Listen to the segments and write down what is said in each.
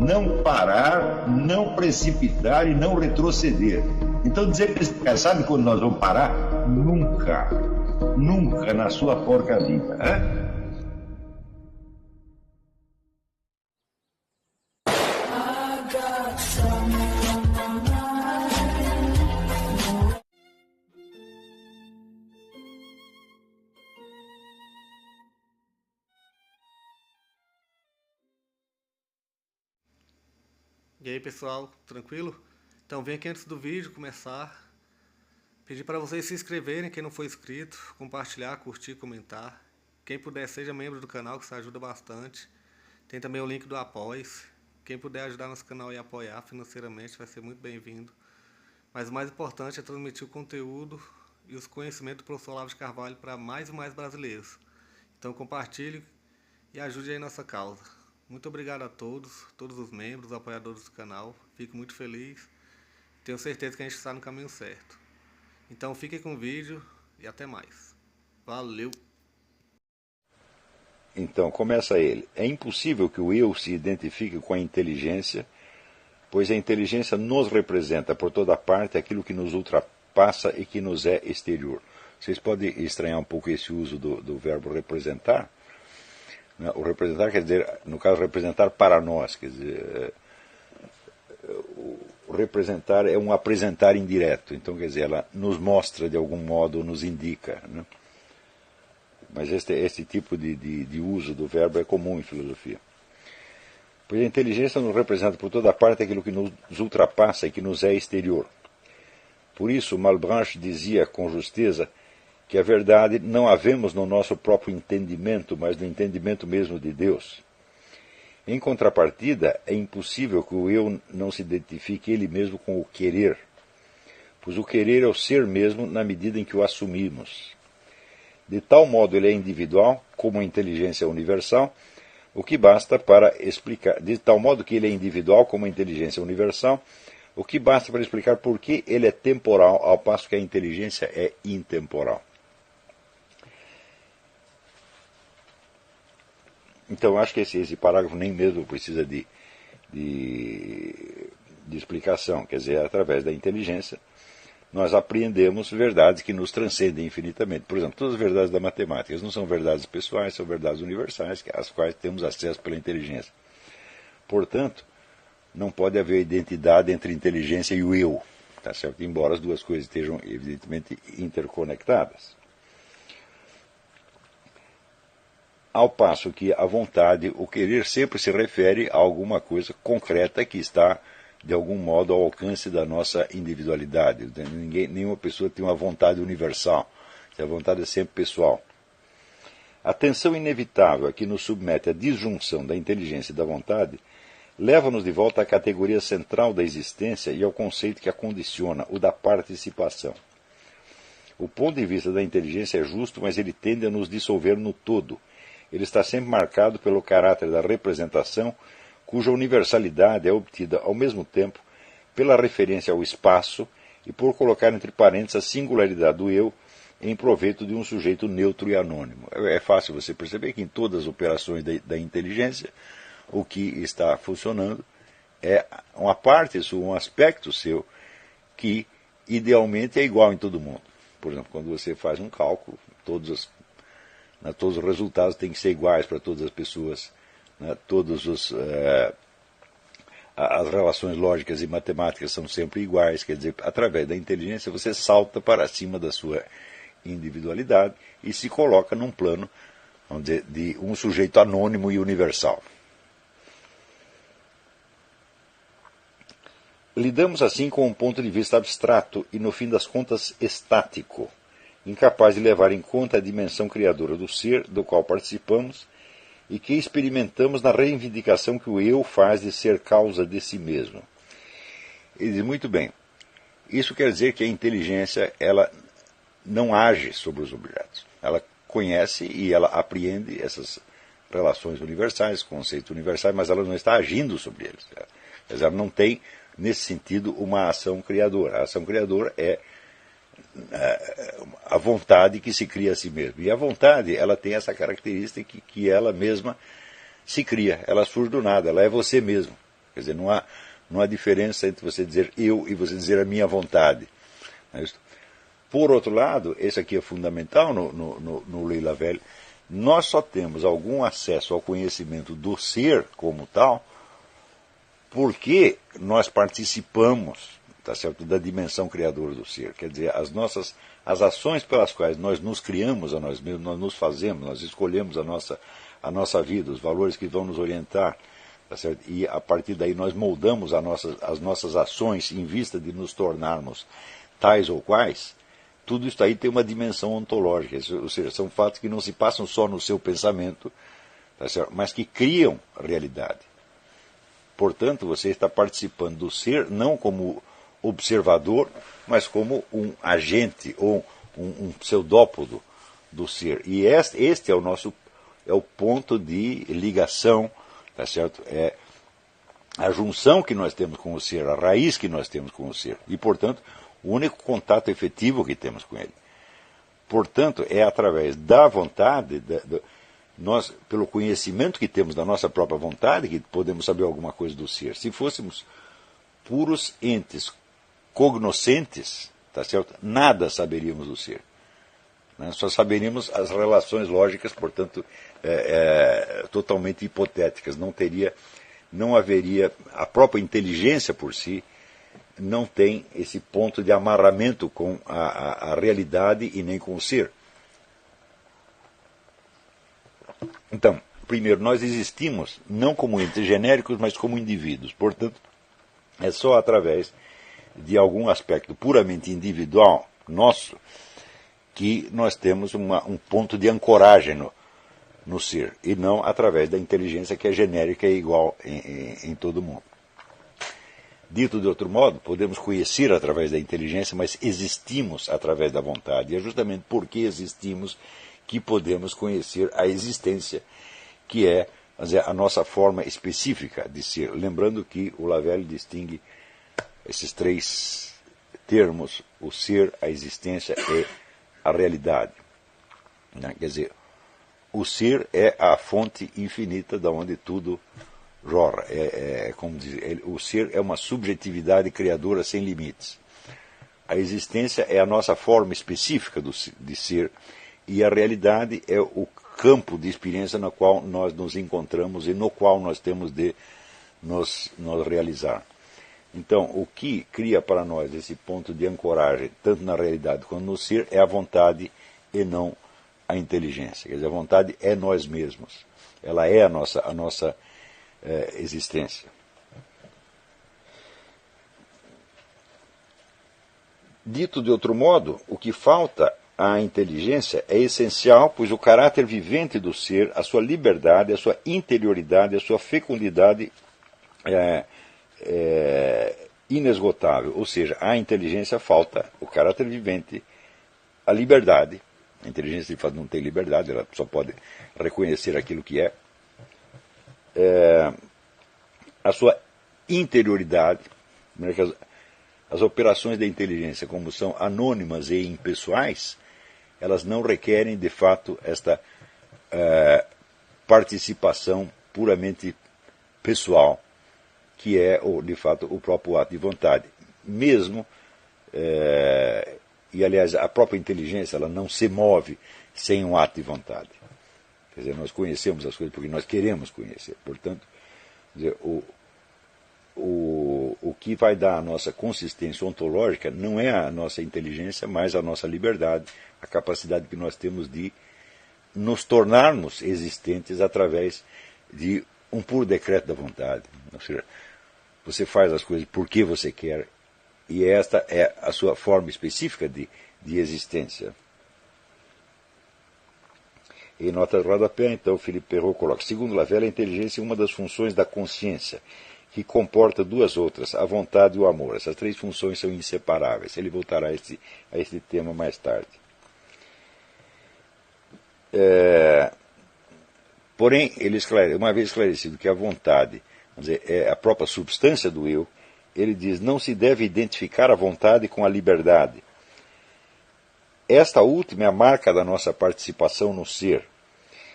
não parar, não precipitar e não retroceder. Então dizer para esse cara, sabe quando nós vamos parar? Nunca. Nunca na sua porca vida. Né? E aí pessoal, tranquilo? Então vem aqui antes do vídeo começar, pedir para vocês se inscreverem, quem não for inscrito, compartilhar, curtir, comentar. Quem puder seja membro do canal, que isso ajuda bastante. Tem também o link do Apoia-se. Quem puder ajudar nosso canal e apoiar financeiramente vai ser muito bem-vindo. Mas o mais importante é transmitir o conteúdo e os conhecimentos do professor Olavo de Carvalho para mais e mais brasileiros. Então compartilhe e ajude aí nossa causa. Muito obrigado a todos os membros, apoiadores do canal. Fico muito feliz. Tenho certeza que a gente está no caminho certo. Então fiquem com o vídeo e até mais. Valeu! Então, começa ele. É impossível que o eu se identifique com a inteligência, pois a inteligência nos representa por toda parte aquilo que nos ultrapassa e que nos é exterior. Vocês podem estranhar um pouco esse uso do verbo representar. O representar quer dizer, no caso, representar para nós, quer dizer, o representar é um apresentar indireto, então quer dizer, ela nos mostra de algum modo, nos indica, né? Mas este tipo de uso do verbo é comum em filosofia. Pois a inteligência nos representa por toda parte aquilo que nos ultrapassa e que nos é exterior. Por isso, Malebranche dizia com justeza que a verdade não a vemos no nosso próprio entendimento, mas no entendimento mesmo de Deus. Em contrapartida, é impossível que o eu não se identifique ele mesmo com o querer, pois o querer é o ser mesmo na medida em que o assumimos. De tal modo ele é individual, como a inteligência é universal, o que basta para explicar, de tal modo que ele é individual como a inteligência é universal, o que basta para explicar por que ele é temporal, ao passo que a inteligência é intemporal. Então, acho que esse parágrafo nem mesmo precisa de explicação. Quer dizer, através da inteligência, nós apreendemos verdades que nos transcendem infinitamente. Por exemplo, todas as verdades da matemática não são verdades pessoais, são verdades universais, às quais temos acesso pela inteligência. Portanto, não pode haver identidade entre a inteligência e o eu, tá certo? Embora as duas coisas estejam, evidentemente, interconectadas. Ao passo que a vontade, o querer, sempre se refere a alguma coisa concreta que está, de algum modo, ao alcance da nossa individualidade. Nenhuma pessoa tem uma vontade universal. A vontade é sempre pessoal. A tensão inevitável a que nos submete a disjunção da inteligência e da vontade leva-nos de volta à categoria central da existência e ao conceito que a condiciona, o da participação. O ponto de vista da inteligência é justo, mas ele tende a nos dissolver no todo. Ele está sempre marcado pelo caráter da representação, cuja universalidade é obtida ao mesmo tempo pela referência ao espaço e por colocar entre parênteses a singularidade do eu em proveito de um sujeito neutro e anônimo. É fácil você perceber que em todas as operações da inteligência, o que está funcionando é uma parte sua, um aspecto seu, que idealmente é igual em todo mundo. Por exemplo, quando você faz um cálculo, todos os resultados têm que ser iguais para todas as pessoas, né? As relações lógicas e matemáticas são sempre iguais, quer dizer, através da inteligência você salta para cima da sua individualidade e se coloca num plano, vamos dizer, de um sujeito anônimo e universal. Lidamos assim com um ponto de vista abstrato e, no fim das contas, estático, incapaz de levar em conta a dimensão criadora do ser, do qual participamos, e que experimentamos na reivindicação que o eu faz de ser causa de si mesmo. Ele diz, muito bem, isso quer dizer que a inteligência ela não age sobre os objetos. Ela conhece e ela apreende essas relações universais, conceitos universais, mas ela não está agindo sobre eles. Quer dizer, ela não tem, nesse sentido, uma ação criadora. A ação criadora é a vontade que se cria a si mesma. E a vontade, ela tem essa característica que ela mesma se cria. Ela surge do nada, ela é você mesmo. Quer dizer, não há diferença entre você dizer eu e você dizer a minha vontade. Não é isso? Por outro lado, esse aqui é fundamental no Leila Velha, nós só temos algum acesso ao conhecimento do ser como tal porque nós participamos, tá certo, da dimensão criadora do ser. Quer dizer, as ações pelas quais nós nos criamos a nós mesmos, nós nos fazemos, nós escolhemos a nossa vida, os valores que vão nos orientar, tá certo? E a partir daí nós moldamos as nossas ações em vista de nos tornarmos tais ou quais. Tudo isso aí tem uma dimensão ontológica, ou seja, são fatos que não se passam só no seu pensamento, tá certo? Mas que criam realidade. Portanto, você está participando do ser não como observador, mas como um agente ou um pseudópodo do ser. E este é o ponto de ligação, tá certo? É a junção que nós temos com o ser, a raiz que nós temos com o ser. E, portanto, o único contato efetivo que temos com ele. Portanto, é através da vontade, nós, pelo conhecimento que temos da nossa própria vontade, que podemos saber alguma coisa do ser. Se fôssemos puros entes cognoscentes, tá certo? Nada saberíamos do ser. Né? Só saberíamos as relações lógicas, portanto, totalmente hipotéticas. Não haveria a própria inteligência por si, não tem esse ponto de amarramento com a realidade e nem com o ser. Então, primeiro, nós existimos não como entes genéricos, mas como indivíduos. Portanto, é só através de algum aspecto puramente individual nosso que nós temos um ponto de ancoragem no ser, e não através da inteligência que é genérica e igual em todo mundo. Dito de outro modo, podemos conhecer através da inteligência, mas existimos através da vontade. E é justamente porque existimos que podemos conhecer a existência, que é, vamos dizer, a nossa forma específica de ser. Lembrando que o Lavelle distingue esses três termos, o ser, a existência e a realidade. Né? Quer dizer, o ser é a fonte infinita da onde tudo jorra. Como dizer, o ser é uma subjetividade criadora sem limites. A existência é a nossa forma específica de ser, e a realidade é o campo de experiência no qual nós nos encontramos e no qual nós temos de nos realizar. Então, o que cria para nós esse ponto de ancoragem, tanto na realidade quanto no ser, é a vontade e não a inteligência. Quer dizer, a vontade é nós mesmos. Ela é a nossa existência. Dito de outro modo, o que falta à inteligência é essencial, pois o caráter vivente do ser, a sua liberdade, a sua interioridade, a sua fecundidade inesgotável. Ou seja, à inteligência falta o caráter vivente, a liberdade. A inteligência de fato não tem liberdade, ela só pode reconhecer aquilo que é. A sua interioridade. As operações da inteligência, como são anônimas e impessoais, elas não requerem, de fato, esta participação puramente pessoal, que é, de fato, o próprio ato de vontade. Mesmo, e aliás, a própria inteligência ela não se move sem um ato de vontade. Quer dizer, nós conhecemos as coisas porque nós queremos conhecer. Portanto, quer dizer, o que vai dar a nossa consistência ontológica não é a nossa inteligência, mas a nossa liberdade, a capacidade que nós temos de nos tornarmos existentes através de um puro decreto da vontade. Ou seja, você faz as coisas porque você quer, e esta é a sua forma específica de existência. Em nota de rodapé, então, Philippe Perrault coloca: segundo Lavelle, a inteligência é uma das funções da consciência, que comporta duas outras, a vontade e o amor. Essas três funções são inseparáveis. Ele voltará a este tema mais tarde. Porém, ele uma vez esclarecido que a vontade, vamos dizer, é a própria substância do eu, ele diz: não se deve identificar a vontade com a liberdade. Esta última é a marca da nossa participação no ser.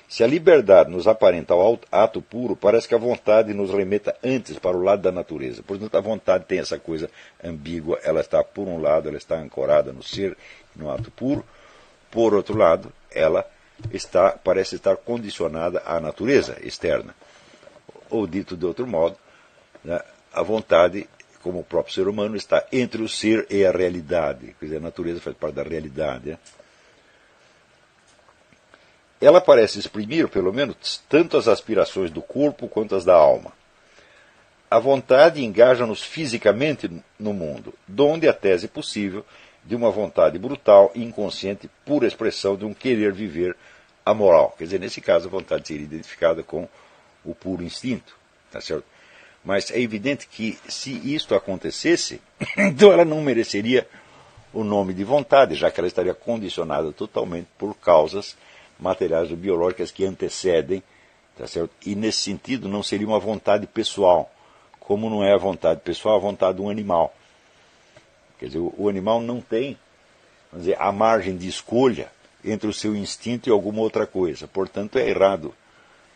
Se a liberdade nos aparenta ao ato puro, parece que a vontade nos remeta antes para o lado da natureza. Portanto, a vontade tem essa coisa ambígua, ela está, por um lado, ela está ancorada no ser, no ato puro, por outro lado, ela parece estar condicionada à natureza externa. Ou, dito de outro modo, né, a vontade, como o próprio ser humano, está entre o ser e a realidade. Quer dizer, a natureza faz parte da realidade. Né? Ela parece exprimir, pelo menos, tanto as aspirações do corpo quanto as da alma. A vontade engaja-nos fisicamente no mundo, donde a tese possível de uma vontade brutal e inconsciente, pura expressão de um querer viver amoral. Quer dizer, nesse caso, a vontade seria identificada com o puro instinto. Tá certo? Mas é evidente que, se isto acontecesse, então ela não mereceria o nome de vontade, já que ela estaria condicionada totalmente por causas materiais ou biológicas que antecedem, tá certo? E nesse sentido não seria uma vontade pessoal, como não é a vontade pessoal, a vontade de um animal. Quer dizer, o animal não tem, vamos dizer, a margem de escolha entre o seu instinto e alguma outra coisa. Portanto, é errado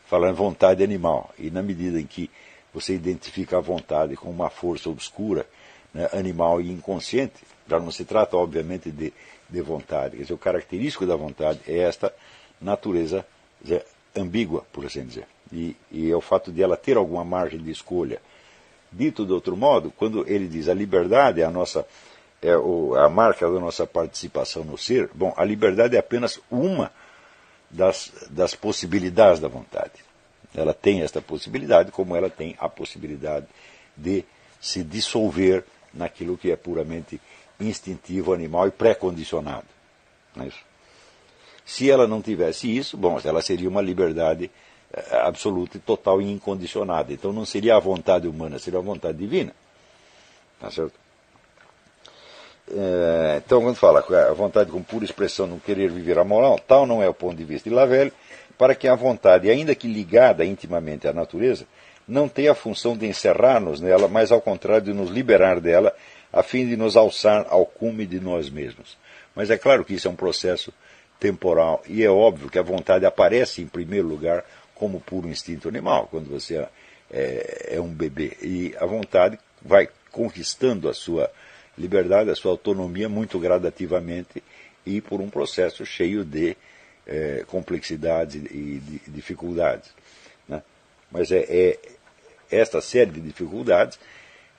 falar em vontade animal. E na medida em que você identifica a vontade com uma força obscura, né, animal e inconsciente, já não se trata, obviamente, de vontade. Quer dizer, o característico da vontade é esta natureza, dizer, ambígua, por assim dizer. E é o fato de ela ter alguma margem de escolha. Dito de outro modo, quando ele diz a liberdade é a marca da nossa participação no ser, bom, a liberdade é apenas uma das possibilidades da vontade. Ela tem esta possibilidade, como ela tem a possibilidade de se dissolver naquilo que é puramente instintivo, animal e pré-condicionado. Não é isso? Se ela não tivesse isso, bom, ela seria uma liberdade absoluta e total e incondicionada. Então não seria a vontade humana, seria a vontade divina. Tá certo? Então, quando fala a vontade com pura expressão não querer viver a moral, tal não é o ponto de vista de Lavelle, para que a vontade, ainda que ligada intimamente à natureza, não tenha a função de encerrar-nos nela, mas ao contrário de nos liberar dela, a fim de nos alçar ao cume de nós mesmos. Mas é claro que isso é um processo temporal, e é óbvio que a vontade aparece em primeiro lugar como puro instinto animal, quando você é um bebê. E a vontade vai conquistando a sua liberdade, a sua autonomia muito gradativamente e por um processo cheio de complexidades e de dificuldades. Né? Mas esta série de dificuldades,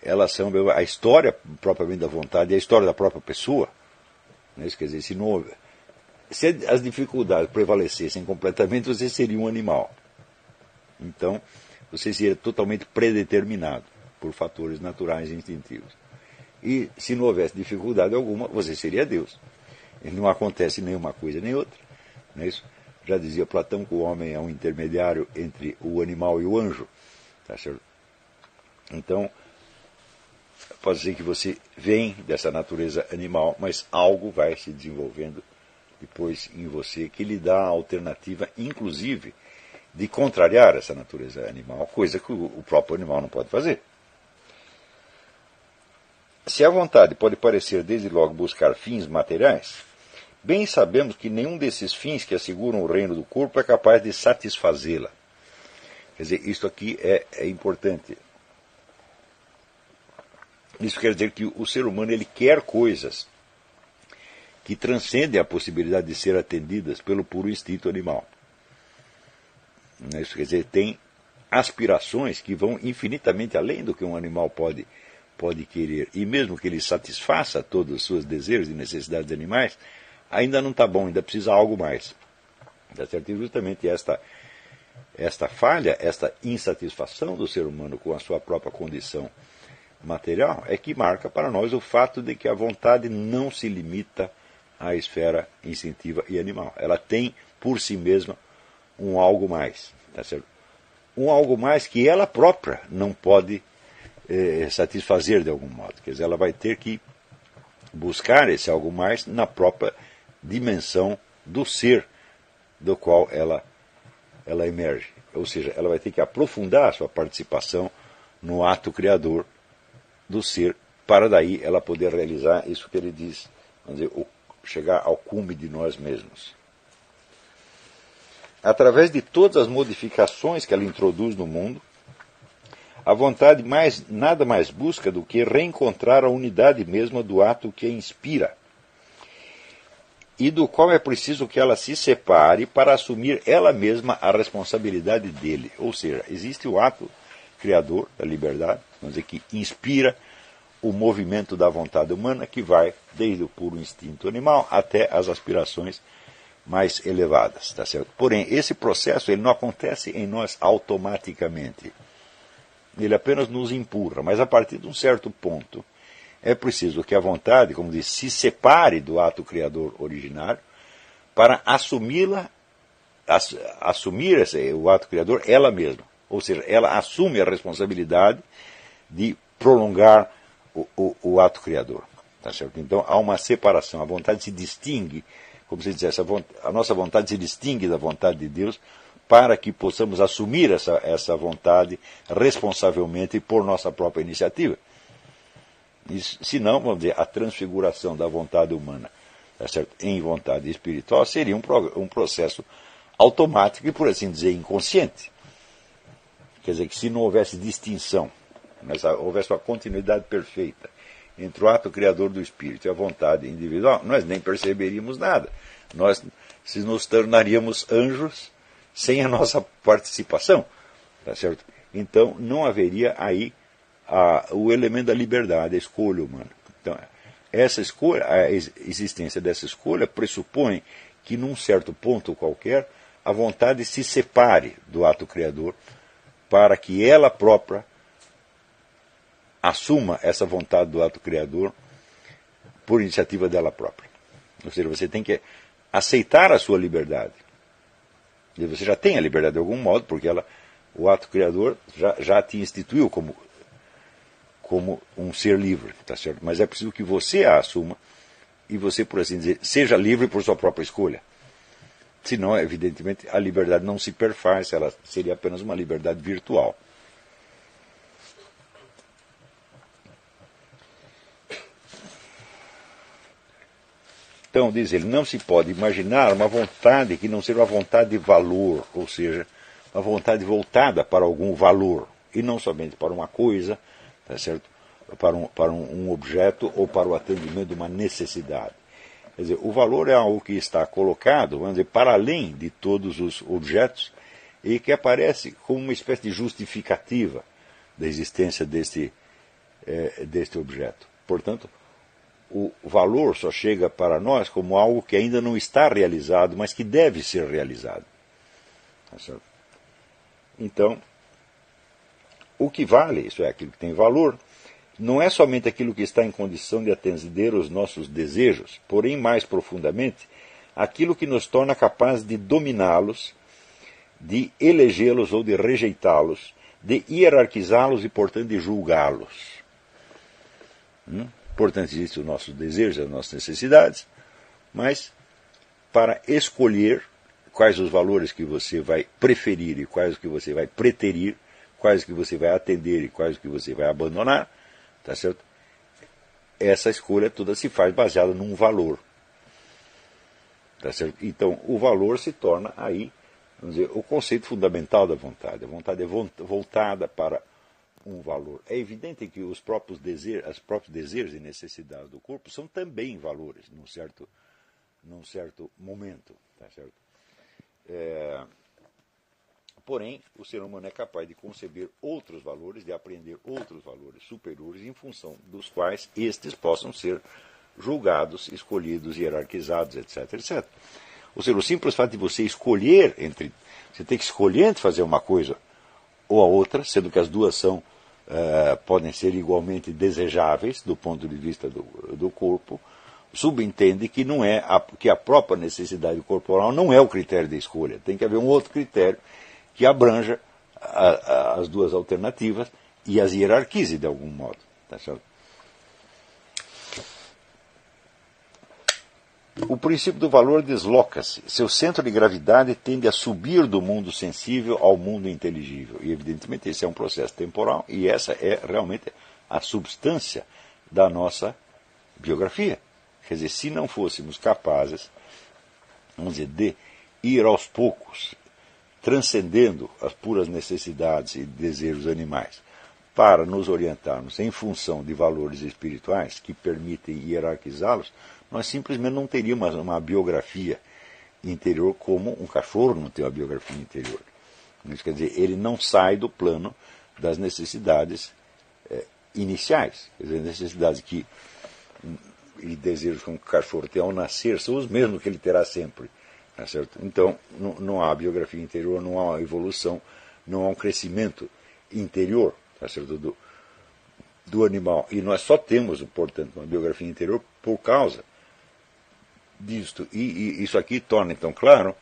elas são a história propriamente da vontade, a história da própria pessoa. Né? Quer dizer, se as dificuldades prevalecessem completamente, você seria um animal. Então, você seria totalmente predeterminado por fatores naturais e instintivos. E se não houvesse dificuldade alguma, você seria Deus. E não acontece nenhuma coisa nem outra. Não é isso? Já dizia Platão que o homem é um intermediário entre o animal e o anjo. Tá certo? Então, pode ser que você vem dessa natureza animal, mas algo vai se desenvolvendo depois em você que lhe dá a alternativa, inclusive, de contrariar essa natureza animal, coisa que o próprio animal não pode fazer. Se a vontade pode parecer desde logo buscar fins materiais, bem sabemos que nenhum desses fins que asseguram o reino do corpo é capaz de satisfazê-la. Quer dizer, isto aqui é importante. Isso quer dizer que o ser humano ele quer coisas que transcendem a possibilidade de ser atendidas pelo puro instinto animal. Isso quer dizer, tem aspirações que vão infinitamente além do que um animal pode querer. E mesmo que ele satisfaça todos os seus desejos e necessidades animais, ainda não está bom, ainda precisa algo mais. Tá certo? E justamente esta falha, esta insatisfação do ser humano com a sua própria condição material é que marca para nós o fato de que a vontade não se limita à esfera instintiva e animal. Ela tem por si mesma um algo mais. Tá certo? Um algo mais que ela própria não pode satisfazer de algum modo. Quer dizer, ela vai ter que buscar esse algo mais na própria dimensão do ser do qual ela emerge. Ou seja, ela vai ter que aprofundar a sua participação no ato criador do ser, para daí ela poder realizar isso que ele diz, vamos dizer, chegar ao cume de nós mesmos. através de todas as modificações que ela introduz no mundo, a vontade nada mais busca do que reencontrar a unidade mesma do ato que a inspira, e do qual é preciso que ela se separe para assumir ela mesma a responsabilidade dele. Ou seja, existe o ato criador da liberdade, vamos dizer, que inspira o movimento da vontade humana, que vai desde o puro instinto animal até as aspirações mais elevadas. Tá certo? Porém, esse processo ele não acontece em nós automaticamente. Ele apenas nos empurra, mas a partir de um certo ponto é preciso que a vontade, como diz, se separe do ato criador originário para assumir o ato criador ela mesma. Ou seja, ela assume a responsabilidade de prolongar o ato criador. Tá certo? Então há uma separação, a vontade se distingue, como se dissesse, a nossa vontade se distingue da vontade de Deus, para que possamos assumir essa vontade responsavelmente por nossa própria iniciativa. Senão, vamos dizer, a transfiguração da vontade humana, tá certo, em vontade espiritual seria um processo automático e, por assim dizer, inconsciente. Quer dizer, que se não houvesse distinção, mas houvesse uma continuidade perfeita entre o ato criador do espírito e a vontade individual, nós nem perceberíamos nada. Nós nos tornaríamos anjos sem a nossa participação. Tá certo? Então, não haveria aí o elemento da liberdade, a escolha humana. Então, essa escolha, a existência dessa escolha pressupõe que, num certo ponto qualquer, a vontade se separe do ato criador para que ela própria assuma essa vontade do ato criador por iniciativa dela própria. Ou seja, você tem que aceitar a sua liberdade. E você já tem a liberdade de algum modo, porque o ato criador já te instituiu como um ser livre, tá certo? Mas é preciso que você a assuma e você, por assim dizer, seja livre por sua própria escolha. Senão, evidentemente, a liberdade não se perfaz, ela seria apenas uma liberdade virtual. Então, diz ele, não se pode imaginar uma vontade que não seja uma vontade de valor, ou seja, uma vontade voltada para algum valor, e não somente para uma coisa, tá certo? Para um objeto ou para o atendimento de uma necessidade. Quer dizer, o valor é algo que está colocado, vamos dizer, para além de todos os objetos e que aparece como uma espécie de justificativa da existência deste objeto. Portanto, o valor só chega para nós como algo que ainda não está realizado, mas que deve ser realizado. Tá certo? Então, o que vale, isso é, aquilo que tem valor, não é somente aquilo que está em condição de atender os nossos desejos, porém, mais profundamente, aquilo que nos torna capazes de dominá-los, de elegê-los ou de rejeitá-los, de hierarquizá-los e, portanto, de julgá-los. Portanto, existem os nossos desejos, as nossas necessidades, mas para escolher quais os valores que você vai preferir e quais que você vai preterir, quais que você vai atender e quais que você vai abandonar, tá certo? Essa escolha toda se faz baseada num valor. Tá certo? Então, o valor se torna aí, vamos dizer, o conceito fundamental da vontade. A vontade é voltada para um valor. É evidente que os próprios desejos e necessidades do corpo são também valores, num certo momento. Tá certo? Porém, o ser humano é capaz de conceber outros valores, de aprender outros valores superiores, em função dos quais estes possam ser julgados, escolhidos, hierarquizados, etc, etc. Ou seja, o simples fato de você escolher você tem que escolher entre fazer uma coisa ou a outra, sendo que as duas podem ser igualmente desejáveis do ponto de vista do corpo, subentende que que a própria necessidade corporal não é o critério de escolha. Tem que haver um outro critério que abranja as duas alternativas e as hierarquize de algum modo. Tá certo? O princípio do valor desloca-se. Seu centro de gravidade tende a subir do mundo sensível ao mundo inteligível. E, evidentemente, esse é um processo temporal e essa é realmente a substância da nossa biografia. Quer dizer, se não fôssemos capazes, vamos dizer, de ir aos poucos transcendendo as puras necessidades e desejos animais, para nos orientarmos em função de valores espirituais que permitem hierarquizá-los, nós simplesmente não teríamos uma biografia interior como um cachorro não tem uma biografia interior. Isso quer dizer, ele não sai do plano das necessidades iniciais. Quer dizer, necessidades e desejos que um cachorro tem ao nascer são os mesmos que ele terá sempre. Tá certo? Então, não há biografia interior, não há uma evolução, não há um crescimento interior, tá certo? do animal. E nós só temos, portanto, uma biografia interior por causa disto. E isso aqui torna, então, claro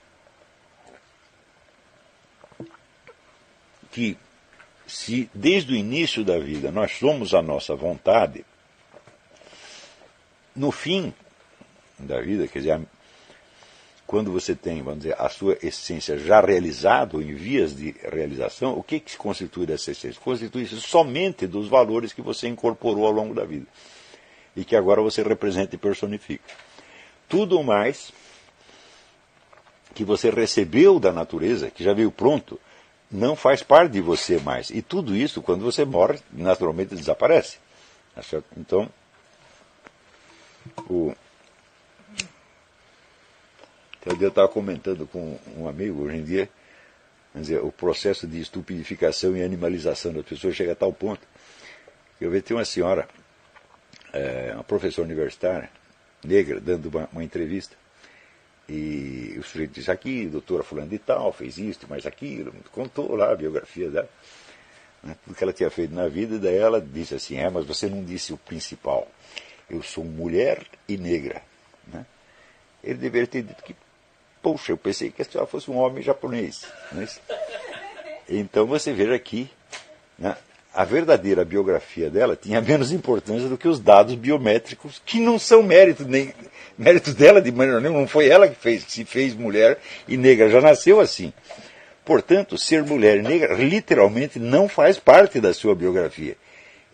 que se desde o início da vida nós somos a nossa vontade, no fim da vida, quer dizer, quando você tem, vamos dizer, a sua essência já realizada, ou em vias de realização, o que se constitui dessa essência? Constitui-se somente dos valores que você incorporou ao longo da vida e que agora você representa e personifica. Tudo mais que você recebeu da natureza, que já veio pronto, não faz parte de você mais. E tudo isso, quando você morre, naturalmente desaparece. Tá certo? Então, eu estava comentando com um amigo, hoje em dia, quer dizer, o processo de estupidificação e animalização das pessoas chega a tal ponto. Eu vi, tem uma senhora, uma professora universitária, negra, dando uma entrevista, e o sujeito disse aqui, doutora fulano de tal, fez isto, mais aquilo, contou lá a biografia dela, né, tudo que ela tinha feito na vida, e daí ela disse assim, mas você não disse o principal, eu sou mulher e negra. Né? Ele deveria ter dito que, poxa, eu pensei que a senhora fosse um homem japonês. Né? Então você veja aqui, né, a verdadeira biografia dela tinha menos importância do que os dados biométricos, que não são mérito dela de maneira nenhuma, não foi ela que se fez mulher e negra, já nasceu assim. Portanto, ser mulher e negra literalmente não faz parte da sua biografia.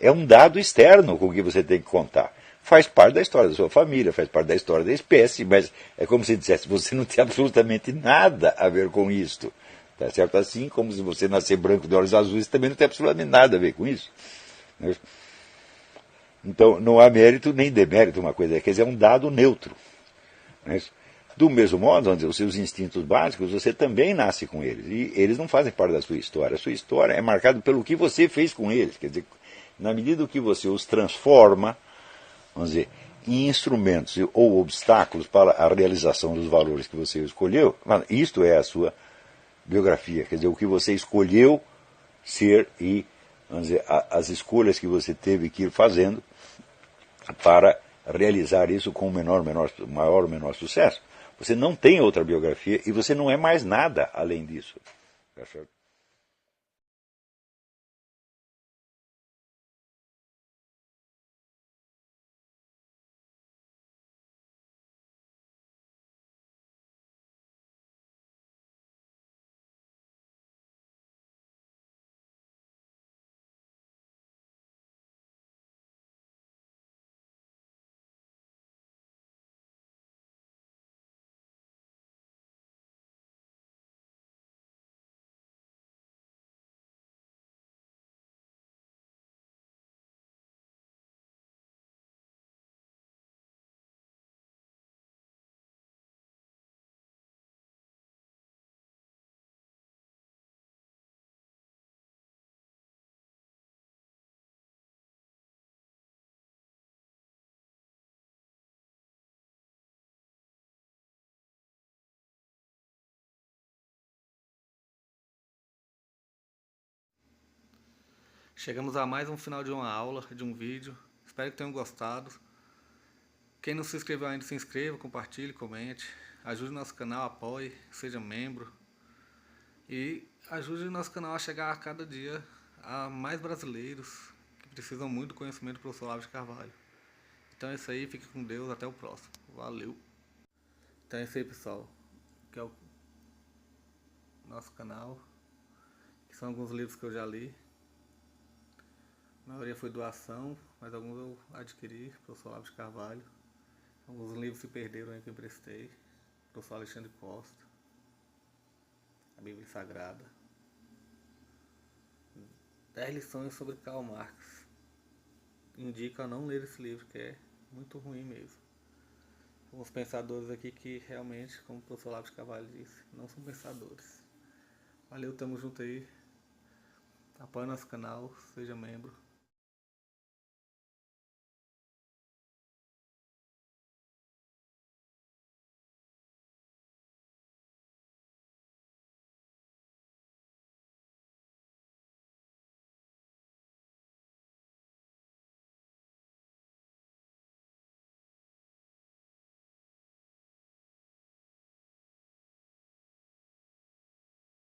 É um dado externo com o que você tem que contar. Faz parte da história da sua família, faz parte da história da espécie, mas é como se dissesse, você não tem absolutamente nada a ver com isto. Tá certo? Assim como se você nascer branco de olhos azuis, também não tem absolutamente nada a ver com isso. Então, não há mérito nem demérito uma coisa, quer dizer, é um dado neutro. Do mesmo modo, vamos dizer, os seus instintos básicos, você também nasce com eles, e eles não fazem parte da sua história. A sua história é marcada pelo que você fez com eles, quer dizer, na medida que você os transforma, vamos dizer, em instrumentos ou obstáculos para a realização dos valores que você escolheu, isto é a sua biografia, quer dizer, o que você escolheu ser e, vamos dizer, as escolhas que você teve que ir fazendo para realizar isso com maior ou menor sucesso. Você não tem outra biografia e você não é mais nada além disso. Tá certo? Chegamos a mais um final de uma aula, de um vídeo. Espero que tenham gostado. Quem não se inscreveu ainda, se inscreva, compartilhe, comente. Ajude o nosso canal, apoie, seja membro. E ajude o nosso canal a chegar a cada dia a mais brasileiros que precisam muito do conhecimento do professor Olavo de Carvalho. Então é isso aí, fique com Deus, até o próximo. Valeu! Então é isso aí, pessoal. Que é o nosso canal. Que são alguns livros que eu já li. A maioria foi doação, mas alguns eu adquiri, professor Olavo de Carvalho. Alguns livros se perderam aí que eu emprestei, professor Alexandre Costa. Bíblia Sagrada. 10 lições sobre Karl Marx. Indico a não ler esse livro, que é muito ruim mesmo. Alguns pensadores aqui que realmente, como o professor Olavo de Carvalho disse, não são pensadores. Valeu, tamo junto aí. Apoie nosso canal, seja membro.